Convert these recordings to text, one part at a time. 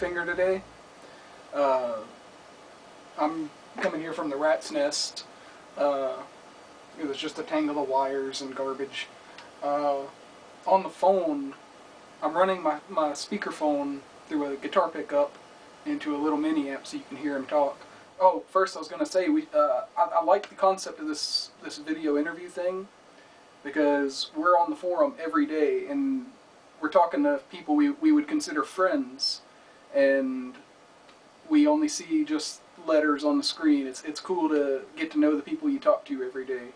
Twofinger today. I'm coming here from the rat's nest. It was just a tangle of wires and garbage. On the phone, I'm running my speakerphone through a guitar pickup into a little mini amp so you can hear him talk. Oh, first I was going to say, I like the concept of this video interview thing, because we're on the forum every day, and we're talking to people we would consider friends, and we only see just letters on the screen. It's cool to get to know the people you talk to every day.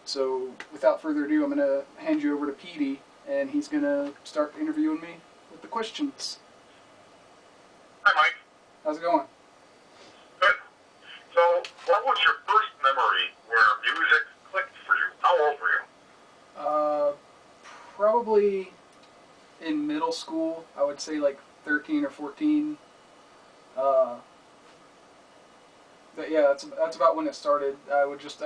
So, without further ado, I'm going to hand you over to Petey, and he's going to start interviewing me with the questions. Hi, Mike. How's it going? Good. So, what was your first memory where music clicked for you? How old were you? Probably in middle school. I would say like 13 or 14. But yeah, that's about when it started. I would just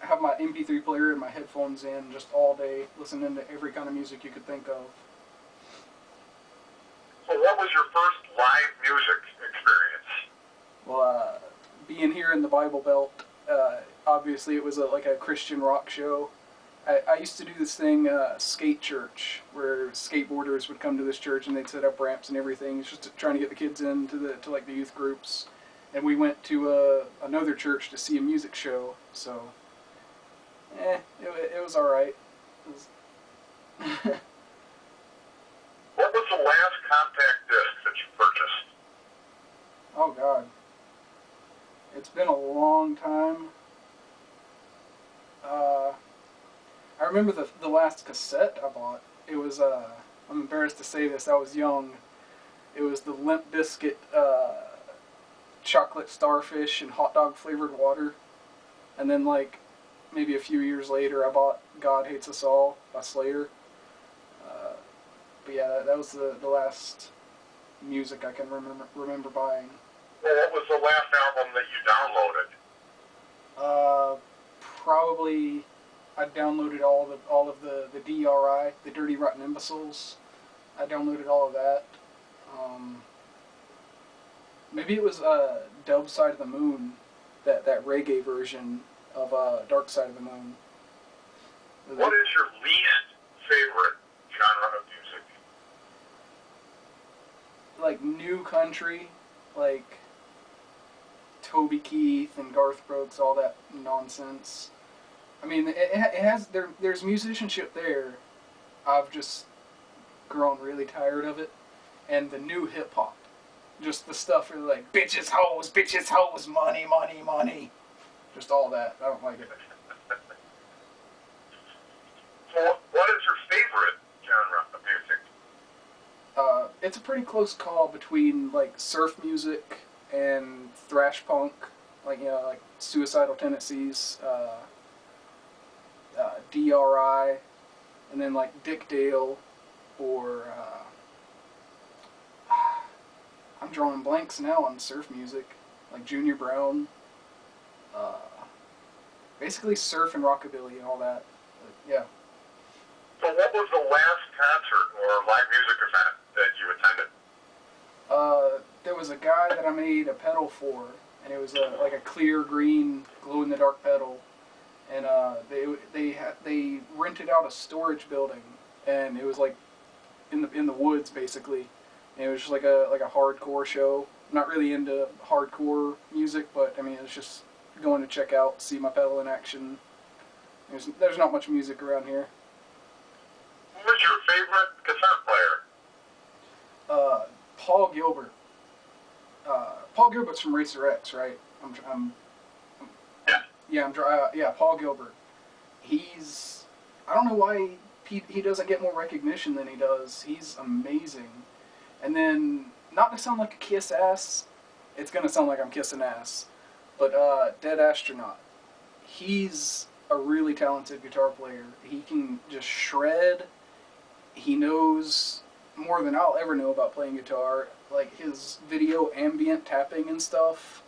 have my MP3 player and my headphones in just all day, listening to every kind of music you could think of. So what was your first live music experience? Well, being here in the Bible Belt, obviously it was like a Christian rock show. I used to do this thing, skate church, where skateboarders would come to this church and they'd set up ramps and everything, just trying to get the kids into to like the youth groups. And we went to another church to see a music show, so it was all right. What was the last compact disc that you purchased? Oh God, it's been a long time. I remember the last cassette I bought. It was I'm embarrassed to say this, I was young. It was the Limp Bizkit chocolate starfish and hot dog flavored water. And then like maybe a few years later I bought God Hates Us All by Slayer. But yeah, that was the last music I can remember buying. Well, what was the last album that you downloaded? Probably I downloaded all of the DRI, the Dirty Rotten Imbeciles. I downloaded all of that. Maybe it was Dub Side of the Moon, that reggae version of Dark Side of the Moon. What is your least favorite genre of music? Like new country, like Toby Keith and Garth Brooks, all that nonsense. I mean, it has there's musicianship there. I've just grown really tired of it, and the new hip hop, just the stuff where like bitches hoes, money, money, money, just all that. I don't like it. So, what is your favorite genre of music? It's a pretty close call between like surf music and thrash punk, like like Suicidal Tendencies, DRI, and then like Dick Dale, or I'm drawing blanks now on surf music, like Junior Brown. Basically surf and rockabilly and all that. But, yeah. So what was the last concert or live music event that you attended? There was a guy that I made a pedal for, and it was like a clear green glow-in-the-dark pedal, and they rented out a storage building, and it was like in the woods basically, and it was just like a hardcore show. Not really into hardcore music, but I mean it's just going to check out, see my pedal in action. There's not much music around here. Who was your favorite guitar player? Paul Gilbert. Paul Gilbert's from Racer X, right? Yeah, Paul Gilbert. I don't know why he doesn't get more recognition than he does. He's amazing. And then, not to sound like a kiss ass, it's gonna sound like I'm kissing ass, but Dead Astronaut. He's a really talented guitar player. He can just shred. He knows more than I'll ever know about playing guitar. Like his video ambient tapping and stuff,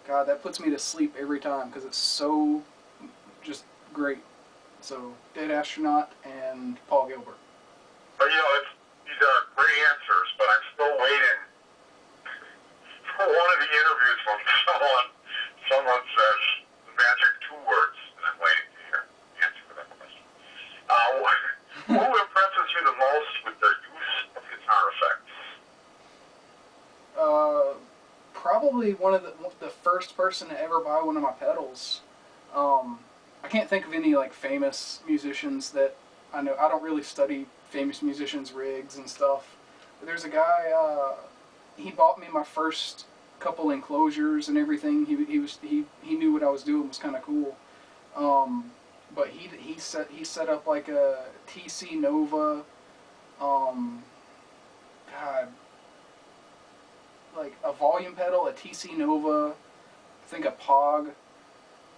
God, that puts me to sleep every time because it's so just great. So, Dead Astronaut and Paul Gilbert. But these are great answers, but I'm still waiting one of the interviews from someone says the magic two words, and I'm waiting to hear the answer to that question. Who impresses you the most with their use of guitar effects? Probably one of the first person to ever buy one of my pedals. I can't think of any like famous musicians that I know. I don't really study famous musicians' rigs and stuff. But there's a guy. He bought me my first couple enclosures and everything. He knew what I was doing was kind of cool. But he set up like a TC Nova. God. Like a volume pedal, a TC Nova, I think a Pog,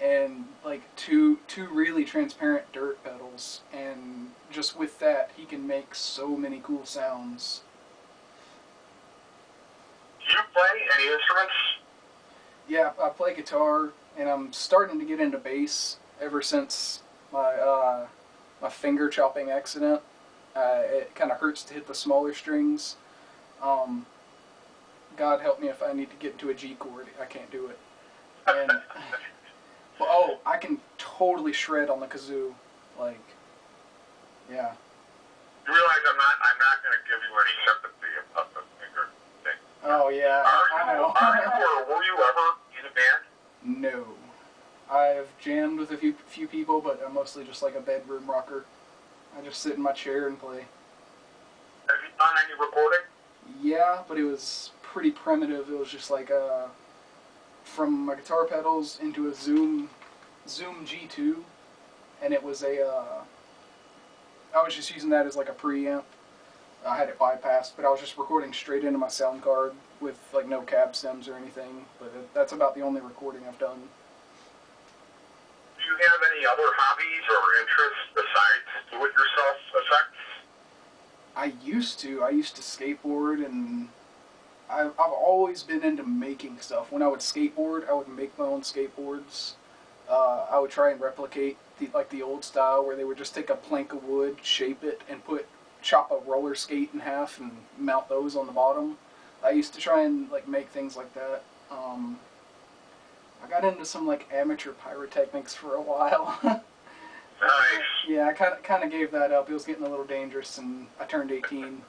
and like two really transparent dirt pedals, and just with that he can make so many cool sounds. Do you play any instruments? Yeah, I play guitar, and I'm starting to get into bass ever since my my finger chopping accident. It kind of hurts to hit the smaller strings. God help me if I need to get into a G chord. I can't do it. And well, oh, I can totally shred on the kazoo. Like, yeah. You realize I'm not going to give you any sympathy about the finger thing. Oh yeah, I know. Are you or were you ever in a band? No. I've jammed with a few people, but I'm mostly just like a bedroom rocker. I just sit in my chair and play. Have you done any recording? Yeah, but it was pretty primitive. It was just like from my guitar pedals into a Zoom G2, and it was I was just using that as like a preamp. I had it bypassed, but I was just recording straight into my sound card with like no cab stems or anything. But that's about the only recording I've done. Do you have any other hobbies or interests besides do-it-yourself effects? I used to skateboard, and I've always been into making stuff. When I would skateboard, I would make my own skateboards. I would try and replicate the old style where they would just take a plank of wood, shape it, and chop a roller skate in half and mount those on the bottom. I used to try and like make things like that. I got into some like amateur pyrotechnics for a while. Nice. Yeah, I kind of gave that up. It was getting a little dangerous, and I turned 18.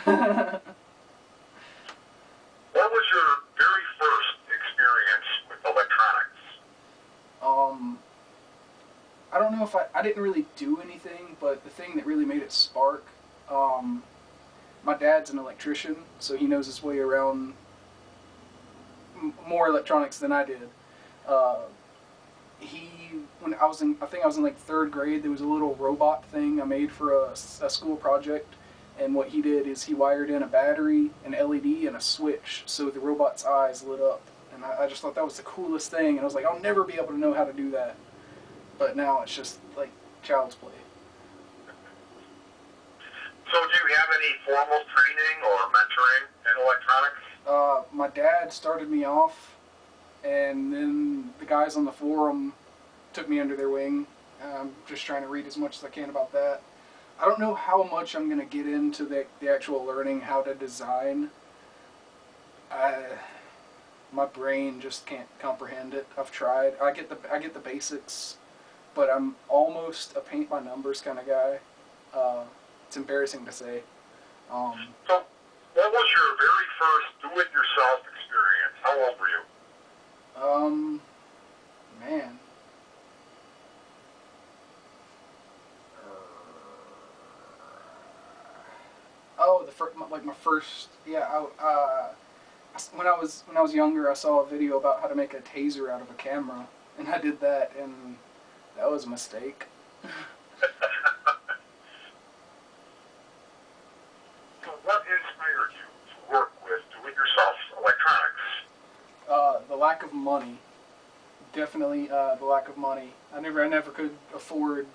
What was your very first experience with electronics? I don't know if I didn't really do anything, but the thing that really made it spark, my dad's an electrician, so he knows his way around more electronics than I did. When I think I was in like 3rd grade, there was a little robot thing I made for a school project, and what he did is he wired in a battery, an LED, and a switch, so the robot's eyes lit up, and I just thought that was the coolest thing, and I was like, I'll never be able to know how to do that, but now it's just like child's play. So do you have any formal training or mentoring in electronics? My dad started me off, and then the guys on the forum took me under their wing. I'm just trying to read as much as I can about that. I don't know how much I'm going to get into the actual learning how to design. My brain just can't comprehend it. I've tried. I get the basics, but I'm almost a paint by numbers kind of guy. It's embarrassing to say. So, what was your very first do-it-yourself experience? How old were you? Man. Oh, my first, yeah. When I was younger, I saw a video about how to make a taser out of a camera, and I did that, and that was a mistake. So, what inspired you to work with do-it-yourself electronics? The lack of money. Definitely, the lack of money. I never could afford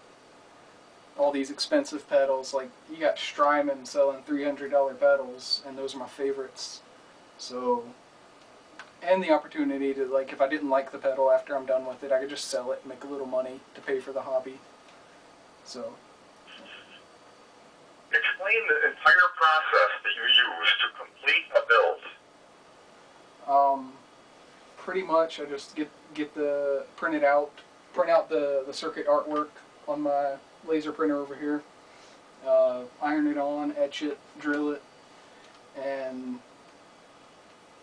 all these expensive pedals. Like, you got Strymon selling $300 pedals, and those are my favorites. So, and the opportunity to, like, if I didn't like the pedal after I'm done with it, I could just sell it and make a little money to pay for the hobby. So. Explain the entire process that you use to complete a build. Pretty much, I just get the print out the circuit artwork on my laser printer over here. Iron it on, etch it, drill it, and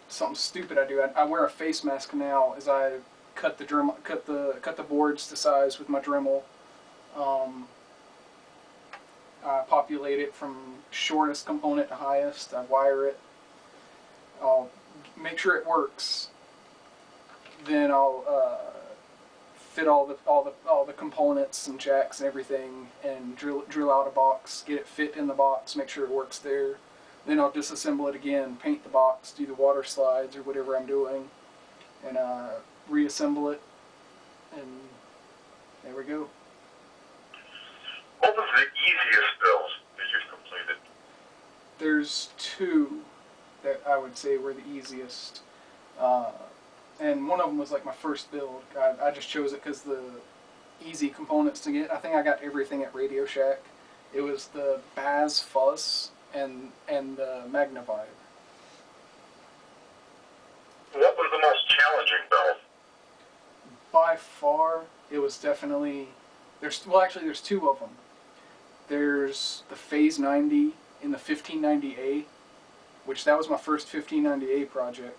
something stupid I do. I wear a face mask now as I cut the boards to size with my Dremel. I populate it from shortest component to highest. I wire it. I'll make sure it works. Then I'll fit all the components and jacks and everything, and drill out a box, get it fit in the box, make sure it works there. Then I'll disassemble it again, paint the box, do the water slides or whatever I'm doing, and reassemble it, and there we go. What was the easiest build that you've completed? There's two that I would say were the easiest. And one of them was like my first build. I just chose it because the easy components to get. I think I got everything at Radio Shack. It was the Baz Fuzz and the Magnavibe. What was the most challenging build? By far, it was definitely there's two of them. There's the Phase 90 in the 1590A, which that was my first 1590A project.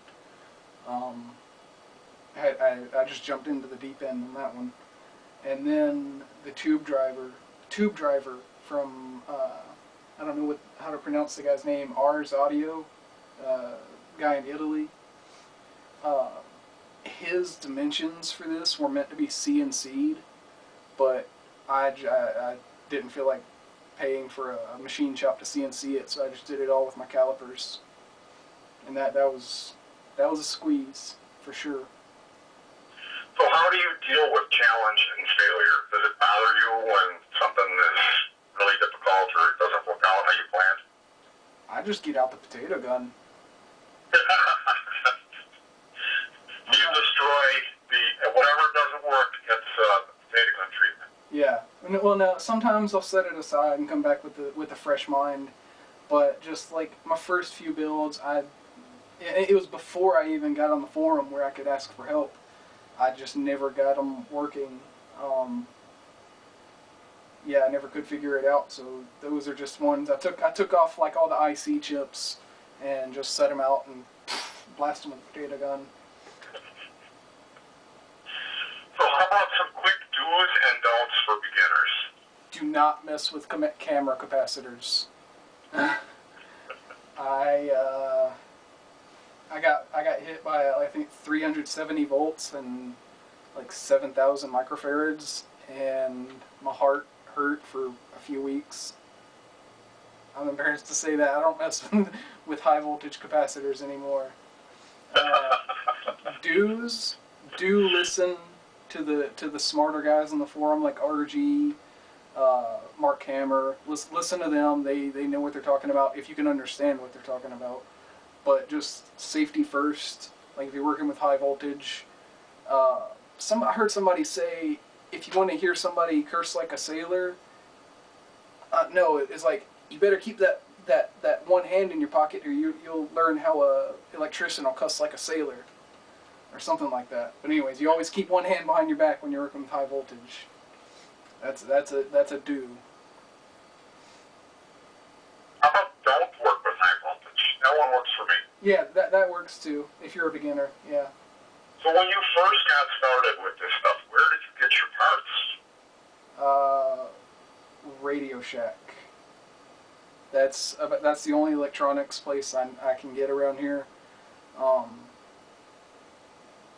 I just jumped into the deep end on that one. And then the tube driver from, I don't know how to pronounce the guy's name, Ars Audio, guy in Italy. His dimensions for this were meant to be CNC'd, but I didn't feel like paying for a machine shop to CNC it, so I just did it all with my calipers. And that was a squeeze, for sure. So how do you deal with challenge and failure? Does it bother you when something is really difficult or it doesn't work out how you planned? I just get out the potato gun. You destroy whatever doesn't work, it's potato gun treatment. Yeah. Well, no, sometimes I'll set it aside and come back with a fresh mind. But just like my first few builds, it was before I even got on the forum where I could ask for help. I just never got them working. Yeah, I never could figure it out. So those are just ones I took off like all the IC chips and just set them out and blast them with a potato gun. So how about some quick do's and don'ts for beginners? Do not mess with camera capacitors. I got hit by I think 370 volts and like 7,000 microfarads, and my heart hurt for a few weeks. I'm embarrassed to say that I don't mess with high voltage capacitors anymore. Do listen to the smarter guys on the forum like RG, Mark Hammer. Listen to them. They know what they're talking about if you can understand what they're talking about. But just safety first. Like if you're working with high voltage, I heard somebody say if you want to hear somebody curse like a sailor, no, it's like you better keep that one hand in your pocket, or you'll learn how a electrician will cuss like a sailor, or something like that. But anyways, you always keep one hand behind your back when you're working with high voltage. That's a do. How about don't work with high voltage? That one works for me. Yeah, that works too, if you're a beginner, yeah. So when you first got started with this stuff, where did you get your parts? Radio Shack. That's the only electronics place I can get around here.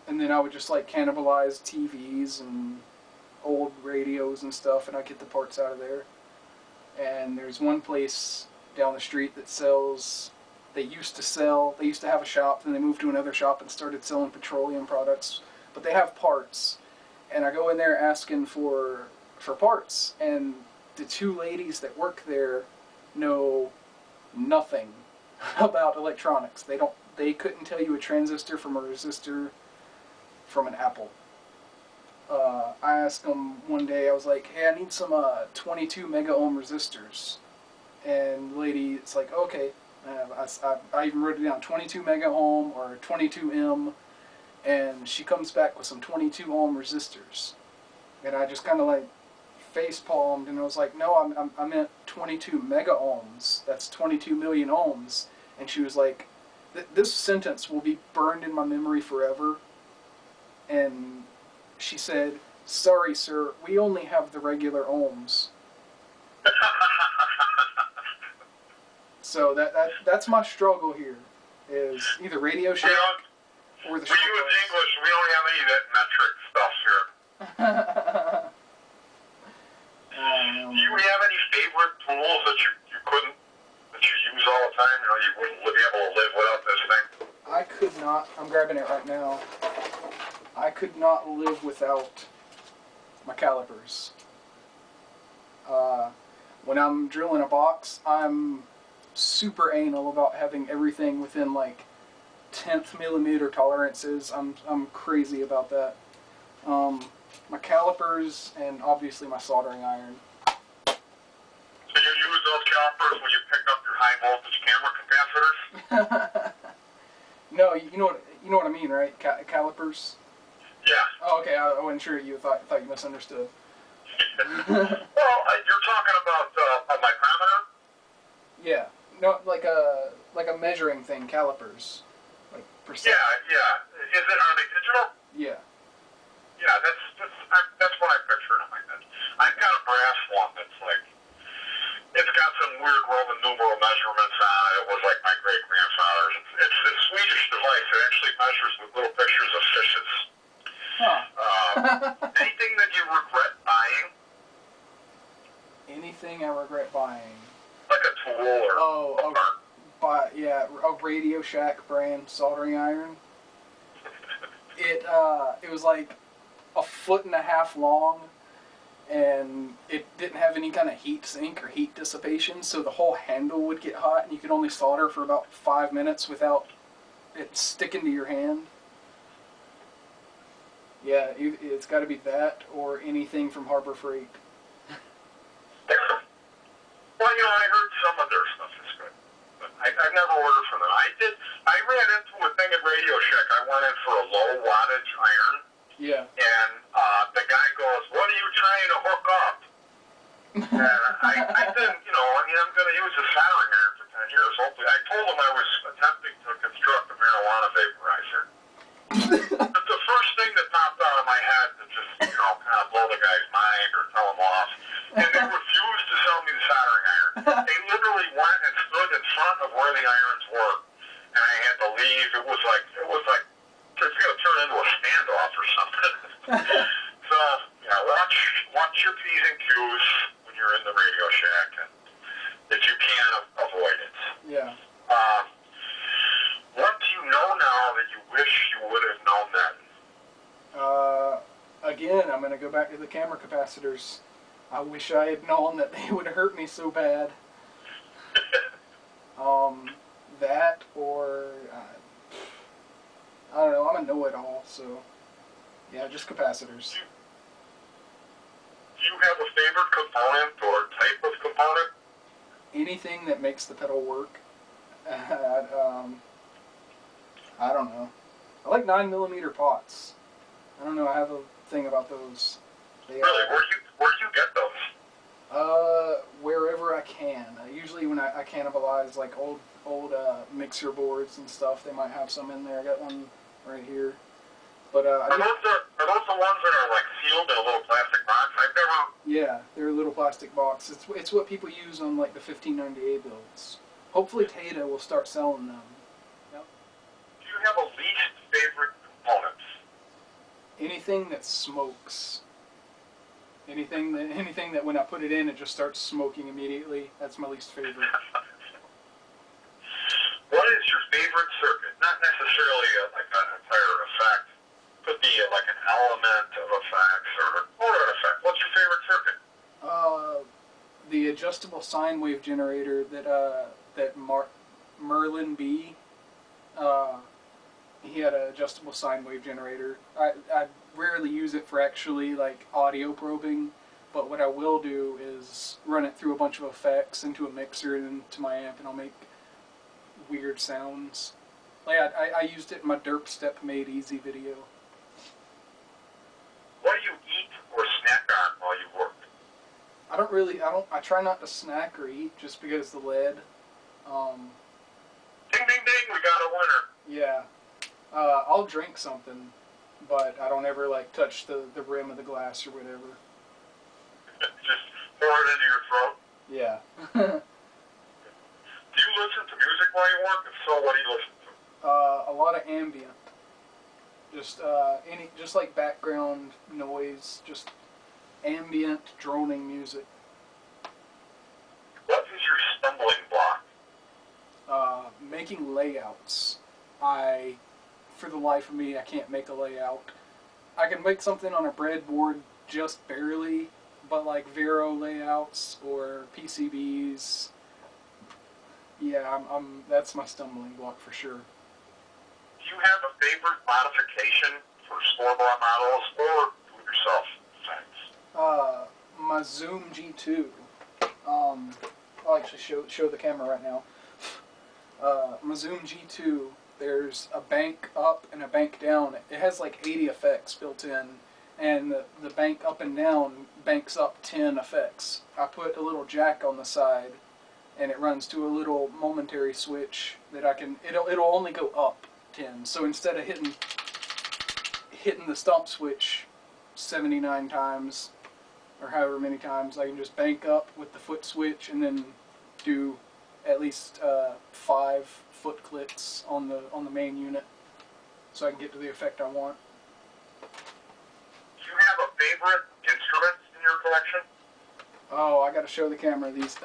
And then I would just like cannibalize TVs and old radios and stuff, and I get the parts out of there. And there's one place down the street that sells. They used to have a shop, then they moved to another shop and started selling petroleum products. But they have parts, and I go in there asking for parts, and the two ladies that work there know nothing about electronics. They couldn't tell you a transistor from a resistor from an apple. I asked them one day, I was like, hey, I need some 22 mega ohm resistors. And the lady, it's like, okay, I even wrote it down, 22 mega ohm or 22 m, and she comes back with some 22 ohm resistors, and I just kind of like face palmed, and I was like, no, I meant 22 mega ohms. That's 22 million ohms. And she was like, this sentence will be burned in my memory forever. And she said, sorry, sir, we only have the regular ohms. So that's my struggle here, is either Radio Shack or the We use English, we don't have any of that metric stuff here. Do you have any favorite tools that you use all the time? You know, you wouldn't be able to live without this thing? I could not, I'm grabbing it right now, I could not live without my calipers. When I'm drilling a box, I'm super anal about having everything within like 10th millimeter tolerances. I'm crazy about that. My calipers and obviously my soldering iron. So you use those calipers when you pick up your high voltage camera capacitors? No, you know what I mean, right? Calipers. Yeah. Oh, okay. I wasn't sure you thought you misunderstood. Well, you're talking about a micrometer? Yeah. No, like a measuring thing, calipers. Like percent. Yeah. Are they digital? Yeah. Yeah, that's what I pictured in my head. I've got a brass one that's like, it's got some weird Roman numeral measurements on it. It was like my great-grandfather's. It's a Swedish device. It actually measures with little pictures of fishes. Huh. Anything that you regret buying? Anything I regret buying? Like a tool or a Radio Shack brand soldering iron. It was like 1.5 feet long, and it didn't have any kind of heat sink or heat dissipation, so the whole handle would get hot, and you could only solder for about 5 minutes without it sticking to your hand. Yeah, it's got to be that or anything from Harbor Freight. Well, you know, I heard some of their stuff is good, but I've never ordered from them. I ran into a thing at Radio Shack. I went in for a low wattage iron. Yeah. And the guy goes, "What are you trying to hook up?" And I didn't, you know, I mean, I'm going to use a soldering iron for 10 years. Hopefully, I told him I was attempting to construct a marijuana vaporizer. But the first thing that popped out of my head to just, you know, kind of blow the guy's mind or tell him off. And they refused to sell me the soldering iron. They literally went and stood in front of where the irons were, and I had to leave. It was like it's going to turn into a standoff or something. So, yeah, watch your P's and Q's when you're in the Radio Shack, and if you can, avoid it. Yeah. What do you know now that you wish you would have known then? Again, I'm going to go back to the camera capacitors. I wish I had known that they would hurt me so bad. That or I don't know. I'm a know-it-all, so yeah, just capacitors. Do you have a favorite component or type of component? Anything that makes the pedal work. I don't know. I like 9mm pots. I don't know. I have a thing about those. Really? Where do you get those? Wherever I can. Usually when I cannibalize like old mixer boards and stuff, they might have some in there. I got one right here. But are those the ones that are like sealed in a little plastic box? I've never. Yeah, they're a little plastic box. It's what people use on like the 1590A builds. Hopefully Tata will start selling them. Yep. Do you have a least favorite component? Anything that smokes. Anything that when I put it in, it just starts smoking immediately. That's my least favorite. What is your favorite circuit? Not necessarily like an entire effect. Could be like an element of effects or an effect. What's your favorite circuit? The adjustable sine wave generator that Merlin B. He had an adjustable sine wave generator. I rarely use it for actually like audio probing, but what I will do is run it through a bunch of effects into a mixer and into my amp, and I'll make weird sounds. Like I used it in my Derp Step Made Easy video. What do you eat or snack on while you work? I try not to snack or eat just because the lead. Ding, ding, ding, we got a winner. Yeah. I'll drink something, but I don't ever like touch the rim of the glass or whatever. Just pour it into your throat. Yeah. Do you listen to music while you work? If so, what do you listen to? A lot of ambient. Just like background noise, just ambient droning music. What is your stumbling block? Making layouts. For the life of me, I can't make a layout. I can make something on a breadboard just barely, but like Vero layouts or PCBs, yeah, that's my stumbling block for sure. Do you have a favorite modification for store-bought models or do-it-yourself designs? My Zoom G2. I'll actually show the camera right now. My Zoom G2. There's a bank up and a bank down. It has like 80 effects built in, and the bank up and down banks up 10 effects. I put a little jack on the side, and it runs to a little momentary switch that it'll only go up 10. So instead of hitting the stomp switch 79 times, or however many times, I can just bank up with the foot switch and then do at least 5 foot clicks on the main unit, so I can get to the effect I want. Do you have a favorite instrument in your collection? Oh, I got to show the camera these.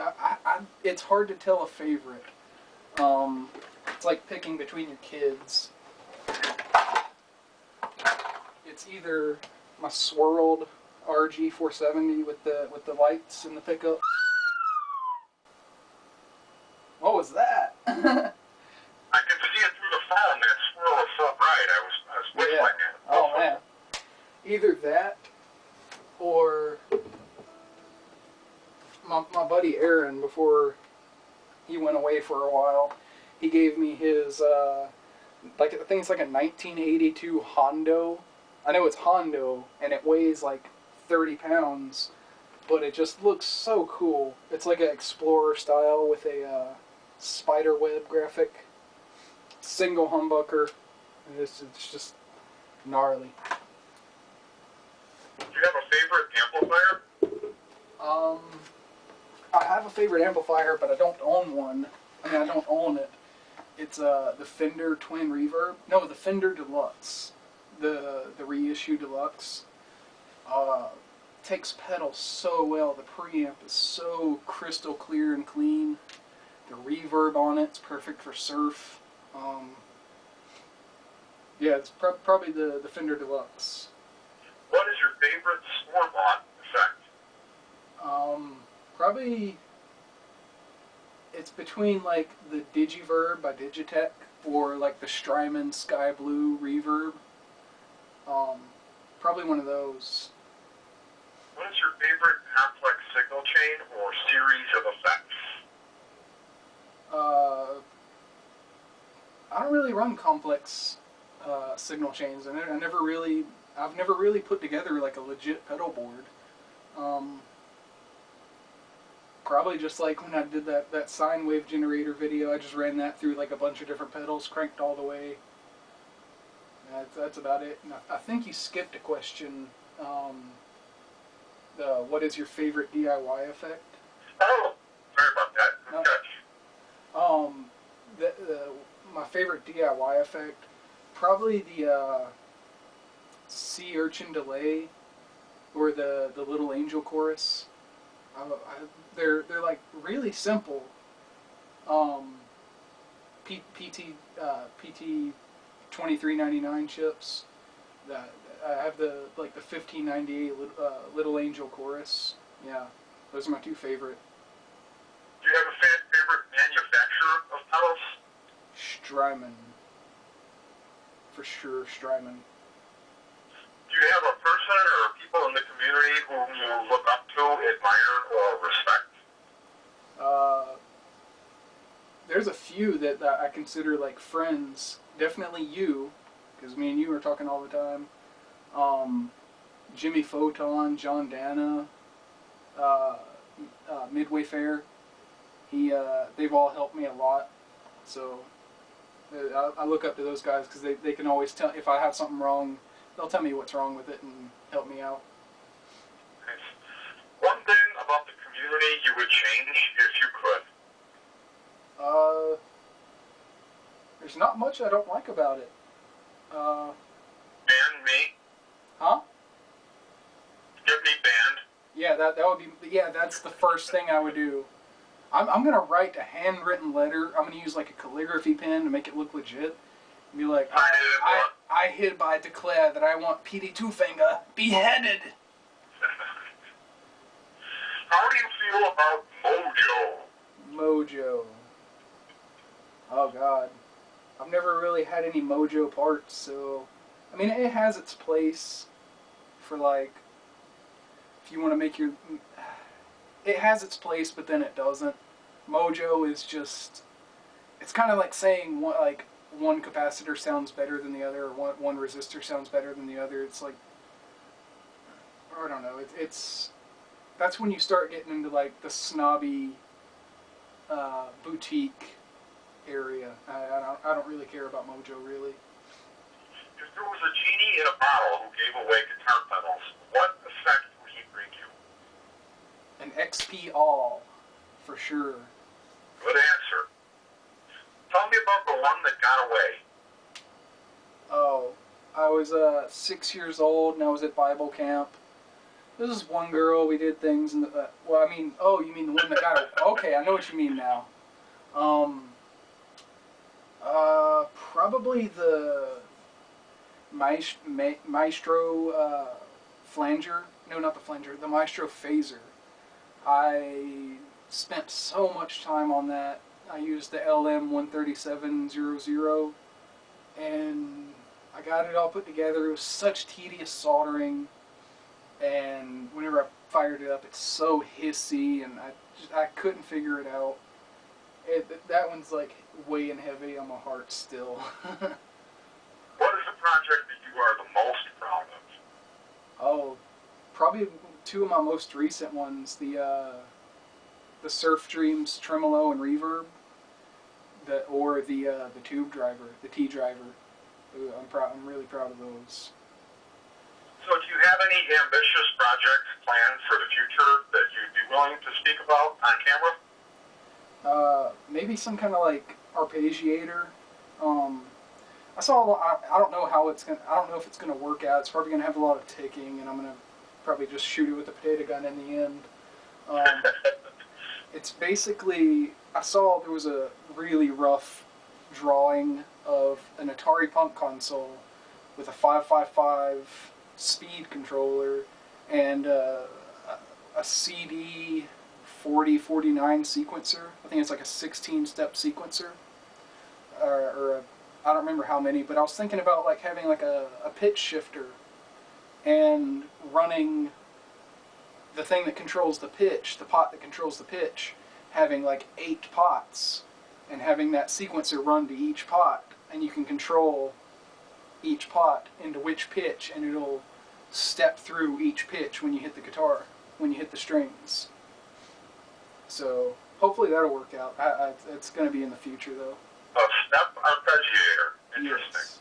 It's hard to tell a favorite. It's like picking between your kids. It's either my swirled RG470 with the lights in the pickup. What was that? I can see it through the phone. That swirl is so bright. I was whistling it. Oh man. Either that, or my buddy Aaron, before he went away for a while, he gave me his I think it's like a 1982 Hondo. I know it's Hondo, and it weighs like 30 pounds, but it just looks so cool. It's like an Explorer style with a spider web graphic, single humbucker, and it's just gnarly. Do you have a favorite amplifier? I have a favorite amplifier, but I don't own one. I mean, I don't own it. It's the Fender Twin Reverb. No, the Fender Deluxe. The reissue Deluxe. Takes pedals so well. The preamp is so crystal clear and clean. The reverb on it's perfect for surf. Yeah, it's probably the Fender Deluxe. What is your favorite store-bought effect? Probably it's between like the Digiverb by Digitech or like the Strymon Sky Blue reverb. Probably one of those. What is your favorite complex signal chain or series of effects? I don't really run complex signal chains. I've never really put together like a legit pedal board. Probably just like when I did that sine wave generator video, I just ran that through like a bunch of different pedals, cranked all the way. That's about it. And I think you skipped a question. What is your favorite DIY effect? Oh, sorry about that. Good catch. My favorite DIY effect, probably the sea urchin delay, or the little angel chorus. They're like really simple. PT 2399 chips. I have the 1598 Little Angel chorus. Yeah, those are my two favorite. Do you have a favorite manufacturer of pedals? Strymon. For sure, Strymon. Do you have a person or people in the community whom you look up to, admire, or respect? There's a few few that I consider like friends. Definitely you, because me and you are talking all the time. Jimmy Photon, John Dana, uh, Midway Fair. They've all helped me a lot. So I look up to those guys because they can always tell if I have something wrong. They'll tell me what's wrong with it and help me out. One thing about the community you would change if you could? There's not much I don't like about it. Ban me? Huh? Get me banned? Yeah, that would be. Yeah, that's the first thing I would do. I'm gonna write a handwritten letter. I'm gonna use like a calligraphy pen to make it look legit. And be like, I hereby declare that I want petey twofinger beheaded. How do you feel about mojo? Mojo. Oh God, I've never really had any mojo parts, so I mean it has its place for like if you want to make your. It has its place, but then it doesn't. Mojo is just. It's kind of like saying one capacitor sounds better than the other, or one resistor sounds better than the other. It's like. I don't know. It's. That's when you start getting into like the snobby boutique area. I don't really care about mojo, really. If there was a genie in a bottle who gave away guitar pedals, what effect would he bring you? An XP all, for sure. Good answer. Tell me about the one that got away. Oh, I was 6 years old and I was at Bible camp. This is one girl. We did things in the. Well, I mean, oh, you mean the one that got away? Okay, I know what you mean now. Probably the Maestro flanger. No, not the flanger. The Maestro phaser. I spent so much time on that. I used the LM13700 and I got it all put together. It was such tedious soldering, and whenever I fired it up, it's so hissy, and I couldn't figure it out. That one's like weighing heavy on my heart still. What is the project that you are the most proud of? Oh, probably two of my most recent ones, the Surf Dreams tremolo and reverb, or the tube driver, the T driver. I'm really proud of those. So do you have any ambitious projects planned for the future that you'd be willing to speak about on camera? Maybe some kind of like arpeggiator. I saw a lot, I don't know how it's gonna. I don't know if it's gonna work out. It's probably gonna have a lot of ticking, and I'm gonna probably just shoot it with a potato gun in the end. It's basically, I saw there was a really rough drawing of an Atari Punk console with a 555 speed controller and a CD 4049 sequencer. I think it's like a 16-step sequencer, I don't remember how many, but I was thinking about like having like a pitch shifter and running the thing that controls the pitch, the pot that controls the pitch, having like 8 pots and having that sequencer run to each pot, and you can control each pot into which pitch, and it'll step through each pitch when you hit the guitar, when you hit the strings. So hopefully that'll work out. It's going to be in the future though. A step arpeggiator. Interesting. Yes.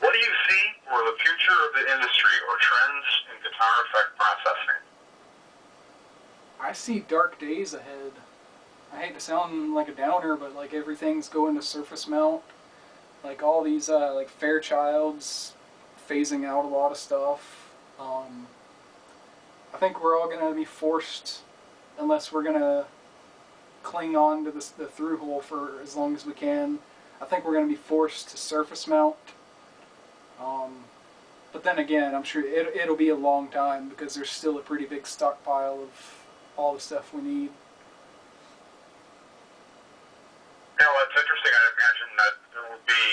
What do you see for the future of the industry or trends in guitar effect processing? I see dark days ahead. I hate to sound like a downer, but like everything's going to surface mount. Like all these like Fairchild's phasing out a lot of stuff. I think we're all going to be forced, unless we're going to cling on to the through hole for as long as we can. I think we're going to be forced to surface mount. But then again, I'm sure it'll be a long time because there's still a pretty big stockpile of all the stuff we need. You know, it's interesting. I imagine that there would be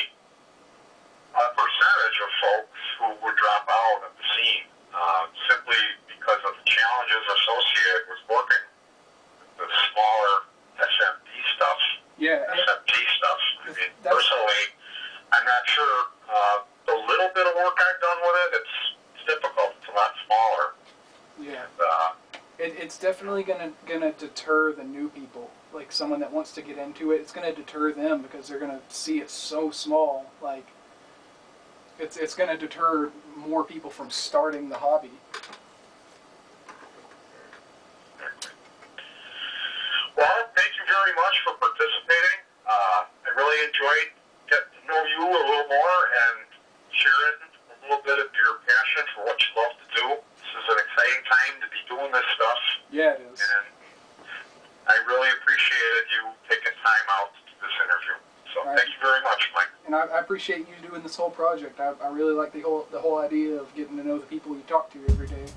a percentage of folks who would drop out of the scene simply because of the challenges associated with working with the smaller SMD stuff. Yeah, definitely gonna deter the new people. Like someone that wants to get into it, it's gonna deter them because they're gonna see it so small. Like it's gonna deter more people from starting the hobby. Well, thank you very much for participating. I really enjoyed getting to know you a little more and sharing a little bit of your passion for what you love to do. This is an exciting time to be doing this stuff. Yeah, it is. And I really appreciated you taking time out to do this interview. So thank you very much, Mike. And I appreciate you doing this whole project. I really like the whole idea of getting to know the people you talk to every day.